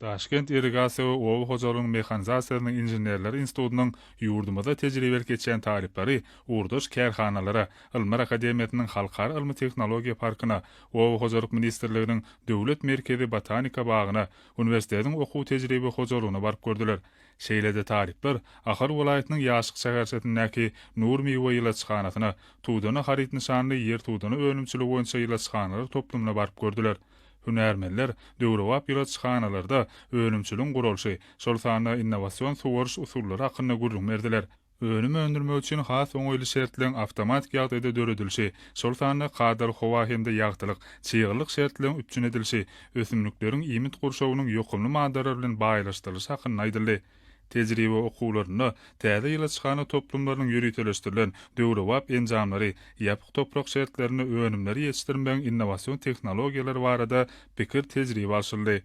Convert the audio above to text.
Daşkent irrigasiya we owa hojalygynyň mexanizasiýasynyň inženerleri institutynyň ýurdumyzda tejribelik geçen talipleri urduş kärhanalara, Ilmar Akademiýasynyň Halkara Ilmi Tehnologiýa parkyna, Owa hojalyk ministrliginiň Döwlet merkezi botanika bagyna, universitetiň okuw tejribe hojalygyna baryp gördüler. Şeýlede talipler Ahar welaýatynyň Ýaşyk şäherçetindäki Nur Miwa ýylaçyxanasyna, tuğdany harit nişanly ýer tuğdany önümçiligi boýunça ýylaçyxanalar toplumyna baryp gördüler. Hünärmenler döwrewap ýylaçyxanalarda önümçiligiň gurulşy, şol sany innovasiýon sugary usullary hakkynda gurrun berdiler. Önüm öndürmek üçin has oňoýly şertleň awtomatik ýagdaýda döredilşi, şol sany kadar howa hemde ýagtylyk, çygylyk şertleň üpçün edilşi, ösümlikleriň iýmit gurşawynyň ýokamy madarlar bilen baýlaşdyrylyşy hakkynda aýdyldy. Tejribe okuwlaryny täze ýylaçyxana toplumlarynyň ýürütülüşdirilen döwrewap enjamlary, ýapyk toprak şertlerini önümleri ýetişdirmeň innovasiýon tehnologiýalary barada pikir tejribe alşyldy.